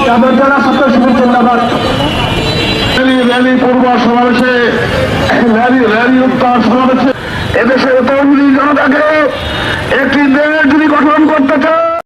তাদের জেলা ছাত্র শিবির জিন্দাবাদ। র্যালি পূর্ব সমাবেশে র্যালি উত্তর সমাবেশে এদেশের তরুণ জনতাকে একটি দেশ যদি গঠন করতে চায়